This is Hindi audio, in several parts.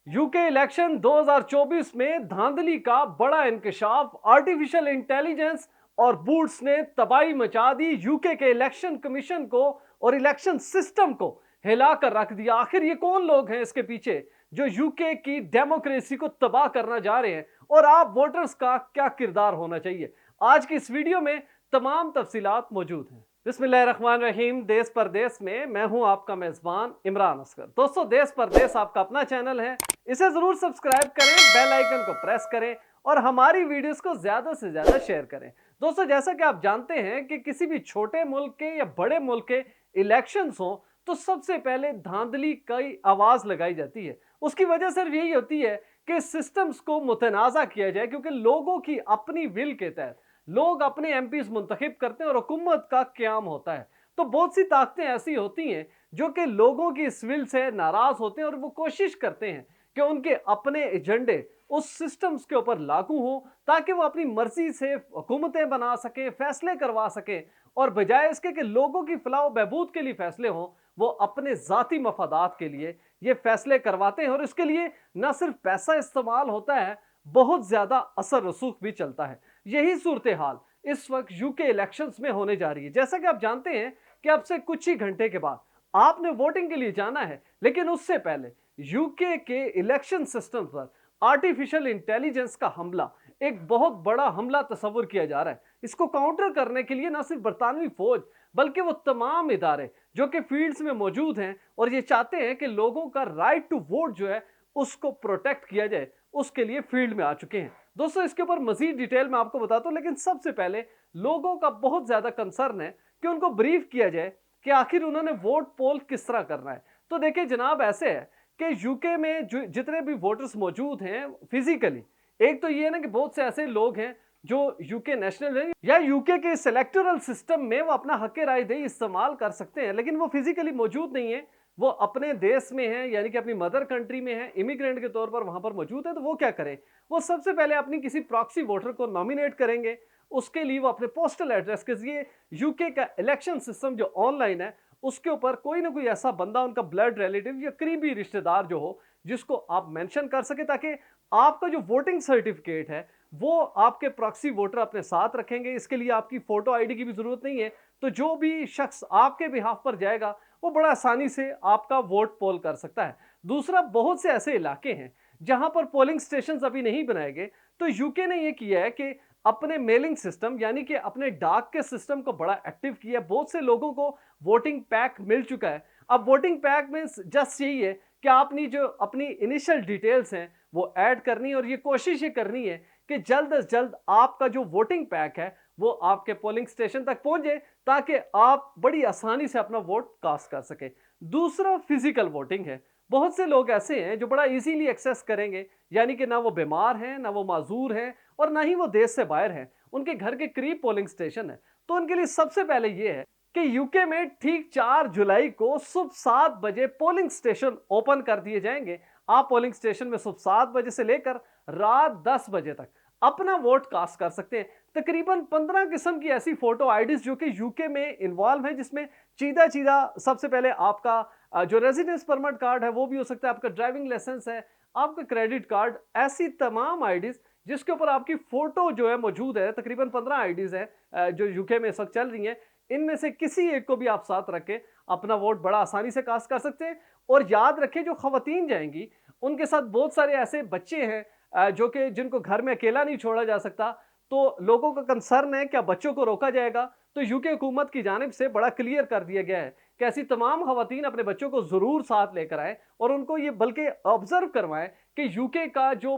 यूके इलेक्शन 2024 में धांधली का बड़ा इंकशाफ, आर्टिफिशियल इंटेलिजेंस और बूट्स ने तबाही मचा दी। यूके के इलेक्शन कमीशन को और इलेक्शन सिस्टम को हिलाकर रख दिया। आखिर ये कौन लोग हैं इसके पीछे जो यूके की डेमोक्रेसी को तबाह करना जा रहे हैं, और आप वोटर्स का क्या किरदार होना चाहिए, आज की इस वीडियो में तमाम तफसीलात मौजूद हैं। बिस्मिल्लाहिर्रहमानिर्रहीम। देश परदेश में मैं हूं आपका मेजबान इमरान असगर। दोस्तों, देश परदेश आपका अपना चैनल है, इसे जरूर सब्सक्राइब करें, बेल आइकन को प्रेस करें और हमारी वीडियोस को ज्यादा से ज्यादा शेयर करें। दोस्तों, जैसा कि आप जानते हैं कि किसी भी छोटे मुल्क के या बड़े मुल्क के इलेक्शंस हो तो सबसे पहले धांधली की आवाज लगाई जाती है। उसकी वजह सिर्फ यही होती है कि सिस्टम्स को मुतनाज़ा किया जाए, क्योंकि लोगों की अपनी विल के तहत लोग अपने एमपीज मुंतखब करते हैं और हुकूमत का क्याम होता है। तो बहुत सी ताकतें ऐसी होती हैं जो कि लोगों की इस विल से नाराज होते हैं और वो कोशिश करते हैं कि उनके अपने एजेंडे उस सिस्टम्स के ऊपर लागू हो, ताकि वो अपनी मर्जी से हुकूमतें बना सकें, फैसले करवा सकें, और बजाय इसके कि लोगों की फलाह बहबूद के लिए फैसले हों, वो अपने जाती मफादात के लिए ये फैसले करवाते हैं। और इसके लिए न सिर्फ पैसा इस्तेमाल होता है, बहुत ज्यादा असर रसूख भी चलता है। यही सूरत हाल इस वक्त यूके इलेक्शंस में होने जा रही है। जैसा कि आप जानते हैं कि अब से कुछ ही घंटे के बाद आपने वोटिंग के लिए जाना है, लेकिन उससे पहले यूके के इलेक्शन सिस्टम पर आर्टिफिशियल इंटेलिजेंस का हमला, एक बहुत बड़ा हमला तस्वुर किया जा रहा है। इसको काउंटर करने के लिए न सिर्फ बरतानवी फौज बल्कि वो तमाम इदारे जो कि फील्ड्स में मौजूद हैं और ये चाहते हैं कि लोगों का राइट टू वोट जो है उसको प्रोटेक्ट किया जाए, उसके लिए फील्ड में आ चुके हैं। दोस्तों, इसके ऊपर मजीद डिटेल में आपको बताता हूं, लेकिन सबसे पहले लोगों का बहुत ज्यादा कंसर्न है कि उनको ब्रीफ किया जाए कि आखिर उन्होंने वोट पोल किस तरह करना है। तो देखिए जनाब, ऐसे है कि यूके में जो जितने भी वोटर्स मौजूद हैं फिजिकली, एक तो ये है ना कि बहुत से ऐसे लोग हैं जो यूके नेशनल है या यूके के सिलेक्टोरल सिस्टम में वो अपना हक राय दही इस्तेमाल कर सकते हैं, लेकिन वो फिजिकली मौजूद नहीं है। वो अपने देश में है, यानी कि अपनी मदर कंट्री में है, इमिग्रेंट के तौर पर वहां पर मौजूद है। तो वो क्या करें, वो सबसे पहले अपनी किसी प्रॉक्सी वोटर को नॉमिनेट करेंगे। उसके लिए वो अपने पोस्टल एड्रेस के जरिए यूके का इलेक्शन सिस्टम जो ऑनलाइन है उसके ऊपर कोई ना कोई ऐसा बंदा, उनका ब्लड रिलेटिव या करीबी रिश्तेदार जो हो, जिसको आप मेंशन कर सके, ताकि आपका जो वोटिंग सर्टिफिकेट है वो आपके प्रॉक्सी वोटर अपने साथ रखेंगे। इसके लिए आपकी फोटो आईडी की भी जरूरत नहीं है। तो जो भी शख्स आपके बिहाफ पर जाएगा वो बड़ा आसानी से आपका वोट पोल कर सकता है। दूसरा, बहुत से ऐसे इलाके हैं जहां पर पोलिंग स्टेशन अभी नहीं बनाए गए। तो यूके ने यह किया है कि अपने मेलिंग सिस्टम, यानी कि अपने डाक के सिस्टम को बड़ा एक्टिव किया। बहुत से लोगों को वोटिंग पैक मिल चुका है। अब वोटिंग पैक में जस्ट यही है कि आपने जो अपनी इनिशियल डिटेल्स हैं वो ऐड करनी है, और ये कोशिश ये करनी है कि जल्द से जल्द आपका जो वोटिंग पैक है वो आपके पोलिंग स्टेशन तक पहुंचे, ताकि आप बड़ी आसानी से अपना वोट कास्ट कर सके। दूसरा, फिजिकल वोटिंग है। बहुत से लोग ऐसे हैं जो बड़ा इजीली एक्सेस करेंगे, यानी कि ना वो बीमार हैं, ना वो माजूर हैं, और ना ही वो देश से बाहर हैं, उनके घर के करीब पोलिंग स्टेशन है। तो उनके लिए सबसे पहले ये है कि यूके में ठीक 4 जुलाई को सुबह 7 बजे पोलिंग स्टेशन ओपन कर दिए जाएंगे। आप पोलिंग स्टेशन में सुबह 7 बजे से लेकर रात 10 बजे तक अपना वोट कास्ट कर सकते हैं। तकरीबन 15 किस्म की ऐसी फोटो आईडीज जो कि यूके में इन्वॉल्व है, जिसमें सीधा सीधा सबसे पहले आपका जो रेजिडेंस परमिट कार्ड है वो भी हो सकता है, आपका ड्राइविंग लाइसेंस है, आपका क्रेडिट कार्ड, ऐसी तमाम आईडीज जिसके ऊपर आपकी फोटो जो है मौजूद है। तकरीबन 15 आईडीज है जो यूके में इस वक्त चल रही हैं। इनमें से किसी एक को भी आप साथ रख के अपना वोट बड़ा आसानी से कास्ट कर सकते हैं। और याद रखें, जो खवातीन जाएंगी उनके साथ बहुत सारे ऐसे बच्चे हैं जो कि जिनको घर में अकेला नहीं छोड़ा जा सकता। तो लोगों का कंसर्न है क्या बच्चों को रोका जाएगा। तो यूके हुकूमत की जानिब से बड़ा क्लियर कर दिया गया है कि ऐसी तमाम खवातीन अपने बच्चों को जरूर साथ लेकर आए और उनको ये बल्कि ऑब्जर्व करवाएं कि यूके का जो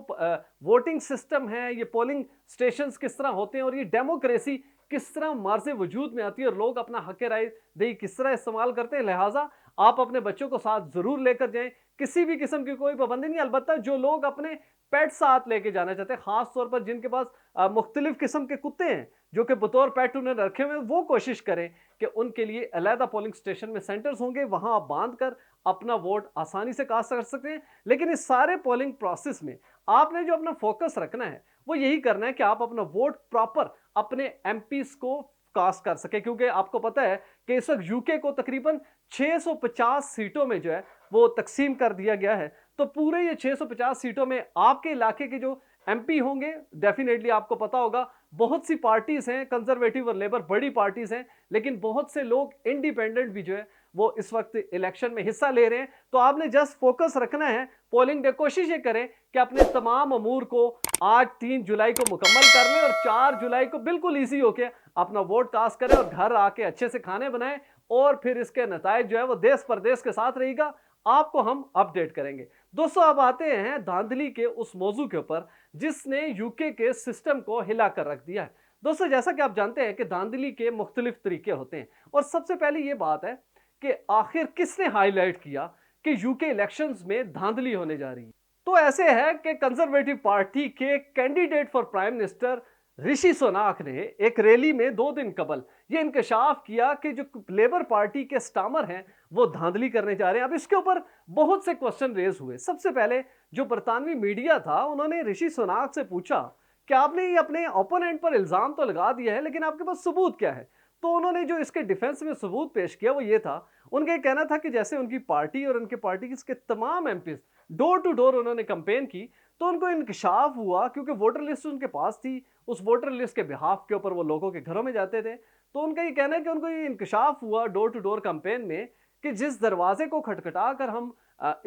वोटिंग सिस्टम है, ये पोलिंग स्टेशंस किस तरह होते हैं और ये डेमोक्रेसी किस तरह मार्जे वजूद में आती है और लोग अपना हक राय दही किस तरह इस्तेमाल करते हैं। लिहाजा आप अपने बच्चों को साथ जरूर लेकर जाएं। किसी भी किस्म की कोई पाबंदी नहीं, अलबत्ता जो लोग अपने पेट साथ लेके जाना चाहते हैं, खास तौर पर जिनके पास मुख्तलिफ किस्म के कुत्ते हैं जो कि बतौर पेट उन्हें रखे हुए हैं, वो कोशिश करें कि उनके लिए अलहदा पोलिंग स्टेशन में सेंटर्स होंगे, वहां आप बांध कर अपना वोट आसानी से कास्ट कर सकते हैं। लेकिन इस सारे पोलिंग प्रोसेस में आपने जो अपना फोकस रखना है वो यही करना है कि आप अपना वोट प्रॉपर अपने एमपीज को कास्ट कर सके, क्योंकि आपको पता है कि इस वक्त यूके को तकरीबन 650 सीटों में जो है वो तकसीम कर दिया गया है। तो पूरे ये 650 सीटों में आपके इलाके के जो एमपी होंगे, डेफिनेटली आपको पता होगा बहुत सी पार्टीज हैं, कंजर्वेटिव और लेबर बड़ी पार्टीज हैं, लेकिन बहुत से लोग इंडिपेंडेंट भी जो है वो इस वक्त इलेक्शन में हिस्सा ले रहे हैं। तो आपने जस्ट फोकस रखना है पोलिंग डे। कोशिश ये करें कि अपने तमाम अमूर को आज 3 जुलाई को मुकम्मल कर लें और 4 जुलाई को बिल्कुल इजी होके अपना वोट कास्ट करें और घर आके अच्छे से खाने बनाएं, और फिर इसके नतायज जो है वो देश परदेश के साथ रहेगा, आपको हम अपडेट करेंगे। दोस्तों अब आते हैं धांधली के उस मौजू के ऊपर जिसने यूके के सिस्टम को हिला कर रख दिया है। दोस्तों जैसा कि आप जानते हैं कि धांधली के मुख्तलिफ तरीके होते हैं, और सबसे पहले ये बात है कि आखिर किसने हाईलाइट किया कि यूके इलेक्शंस में धांधली होने जा रही है। तो ऐसे है कि कंजर्वेटिव पार्टी के कैंडिडेट फॉर प्राइम मिनिस्टर ऋषि सुनाक ने एक रैली में 2 दिन कबल ये इंकशाफ किया कि जो लेबर पार्टी के स्टामर हैं वो धांधली करने जा रहे हैं। अब इसके ऊपर बहुत से क्वेश्चन रेज हुए। सबसे पहले जो बरतानवी मीडिया था उन्होंने ऋषि सुनाक से पूछा कि आपने ये अपने ओपोनेंट पर इल्जाम तो लगा दिया है, लेकिन आपके पास सबूत क्या है। तो उन्होंने जो इसके डिफेंस में सबूत पेश किया वो ये था, उनका कहना था कि जैसे उनकी पार्टी और उनके पार्टी के तमाम एमपीज डोर टू डोर उन्होंने कैंपेन की, तो उनको इंकशाफ हुआ क्योंकि वोटर लिस्ट उनके पास थी, उस वोटर लिस्ट के बिहाफ के ऊपर वो लोगों के घरों में जाते थे। तो उनका ये कहना है कि उनको ये इंकशाफ हुआ डोर टू डोर कैंपेन में कि जिस दरवाजे को खटखटा कर हम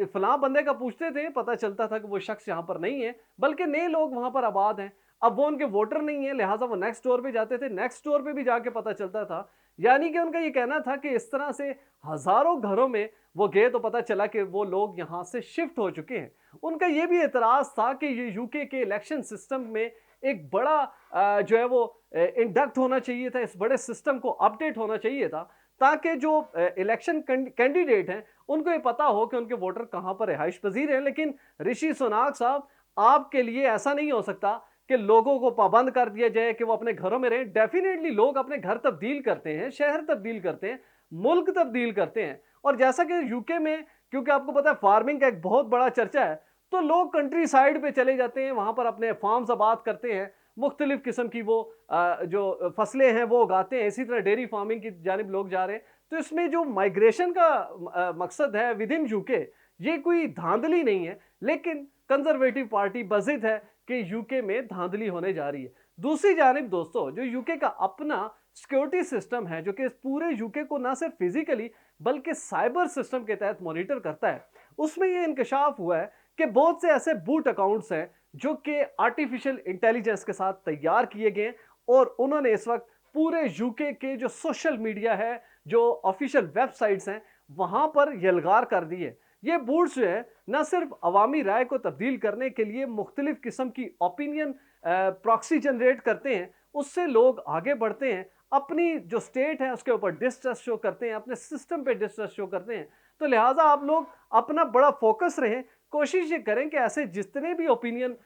फलां बंदे का पूछते थे, पता चलता था कि वो शख्स यहाँ पर नहीं है बल्कि नए लोग वहां पर आबाद हैं। अब वो उनके वोटर नहीं है, लिहाजा वो नेक्स्ट डोर पे जाते थे, नेक्स्ट डोर पे भी जाके पता चलता था। यानी कि उनका ये कहना था कि इस तरह से हजारों घरों में वो गए तो पता चला कि वो लोग यहाँ से शिफ्ट हो चुके हैं। उनका ये भी एतराज था कि ये यूके के इलेक्शन सिस्टम में एक बड़ा जो है वो इंडक्ट होना चाहिए था, इस बड़े सिस्टम को अपडेट होना चाहिए था, ताकि जो इलेक्शन कैंडिडेट हैं उनको ये पता हो कि उनके वोटर कहाँ पर रिहाइश पजीर हैं। लेकिन ऋषि सुनाक साहब, आपके लिए ऐसा नहीं हो सकता कि लोगों को पाबंद कर दिया जाए कि वो अपने घरों में रहें। डेफिनेटली लोग अपने घर तब्दील करते हैं, शहर तब्दील करते हैं, मुल्क तब्दील करते हैं। और जैसा कि यूके में, क्योंकि आपको पता है फार्मिंग का एक बहुत बड़ा चर्चा है, तो लोग कंट्री साइड पे चले जाते हैं, वहां पर अपने फार्म्स आबाद करते हैं, मुख्तलिफ किस्म की वो जो फसलें हैं वो उगाते हैं। इसी तरह डेयरी फार्मिंग की जानिब लोग जा रहे हैं। तो इसमें जो माइग्रेशन का मकसद है विद इन यूके, ये कोई धांधली नहीं है, लेकिन कंजर्वेटिव पार्टी बजिद है कि यूके में धांधली होने जा रही है। दूसरी जानिब दोस्तों, जो यूके का अपना सिक्योरिटी सिस्टम है जो कि पूरे यूके को ना सिर्फ फिजिकली बल्कि साइबर सिस्टम के तहत मॉनिटर करता है, उसमें यह इंकशाफ हुआ है कि बहुत से ऐसे बूट अकाउंट्स हैं जो कि आर्टिफिशियल इंटेलिजेंस के साथ तैयार किए गए, और उन्होंने इस वक्त पूरे यूके के जो सोशल मीडिया है, जो ऑफिशियल वेबसाइट्स हैं, वहां पर यलगार कर दी है। ये बूट्स जो है न सिर्फ अवामी राय को तब्दील करने के लिए मुख्तलिफ किस्म की ओपिनियन प्रॉक्सी जनरेट करते हैं, उससे लोग आगे बढ़ते हैं, अपनी जो स्टेट है उसके ऊपर डिस्ट्रस्ट शो करते हैं, अपने सिस्टम पे डिस्ट्रस्ट शो करते हैं। तो लिहाजा आप लोग अपना बड़ा फोकस रहें, कोशिश ये करें कि ऐसे जितने भी ओपिनियन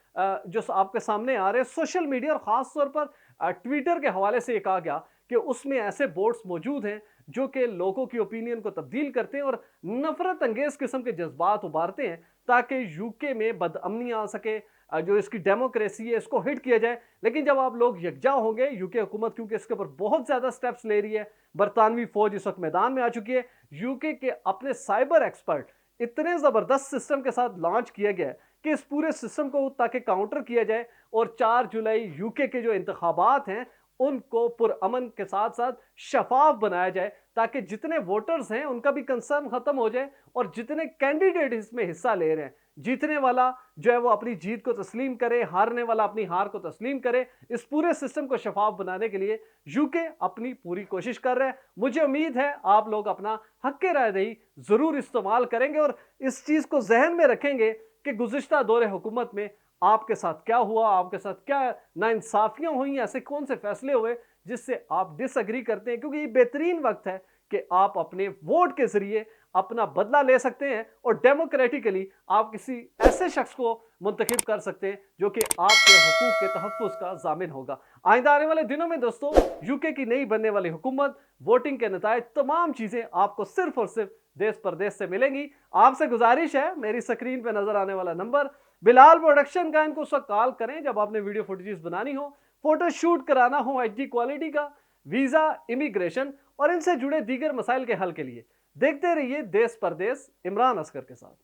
जो आपके सामने आ रहे हैं सोशल मीडिया और ख़ास तौर पर ट्विटर के हवाले से, ये कहा गया कि उसमें ऐसे बोर्ड्स मौजूद हैं जो कि लोगों की ओपिनियन को तब्दील करते हैं और नफरत अंगेज किस्म के जज्बात उभारते हैं, ताकि यूके में बदअमनी आ सके, जो इसकी डेमोक्रेसी है इसको हिट किया जाए। लेकिन जब आप लोग यकजा होंगे, यूके हुकूमत क्योंकि इसके ऊपर बहुत ज़्यादा स्टेप्स ले रही है, बरतानवी फौज इस वक्त मैदान में आ चुकी है, यूके के अपने साइबर एक्सपर्ट इतने ज़बरदस्त सिस्टम के साथ लॉन्च किया गया है कि इस पूरे सिस्टम को ताकि काउंटर किया जाए और 4 जुलाई यूके के जो इंतखाबात हैं उनको पुरअमन के साथ साथ शफाफ बनाया जाए, ताकि जितने वोटर्स हैं उनका भी कंसर्न खत्म हो जाए और जितने कैंडिडेट इसमें हिस्सा ले रहे हैं, जीतने वाला जो है वो अपनी जीत को तस्लीम करे, हारने वाला अपनी हार को तस्लीम करे। इस पूरे सिस्टम को शफाफ बनाने के लिए यूके अपनी पूरी कोशिश कर रहा है। मुझे उम्मीद है आप लोग अपना हक राय दही जरूर इस्तेमाल करेंगे और इस चीज को जहन में रखेंगे कि गुज़िश्ता दौरे हुकूमत में आपके साथ क्या हुआ, आपके साथ क्या नाइंसाफियां हुई, ऐसे कौन से फैसले हुए जिससे आप डिसएग्री करते हैं, क्योंकि ये बेहतरीन वक्त है कि आप अपने वोट के जरिए अपना बदला ले सकते हैं और डेमोक्रेटिकली आप किसी ऐसे शख्स को मुंतखब कर सकते हैं जो कि आपके हुकूक के तहफ़्फ़ुज़ का ज़ामिन होगा। आइंदा आने वाले दिनों में दोस्तों यूके की नई बनने वाली हुकूमत, वोटिंग के नतायज, तमाम चीज़ें आपको सिर्फ और सिर्फ देश परदेश से मिलेंगी। आपसे गुजारिश है, मेरी स्क्रीन पे नजर आने वाला नंबर बिलाल प्रोडक्शन का, इनको उस वक्त कॉल करें जब आपने वीडियो फुटेजेस बनानी हो, फोटो शूट कराना हो HD क्वालिटी का, वीज़ा, इमिग्रेशन और इनसे जुड़े दीगर मसाइल के हल के लिए। देखते रहिए देश परदेश इमरान असगर के साथ।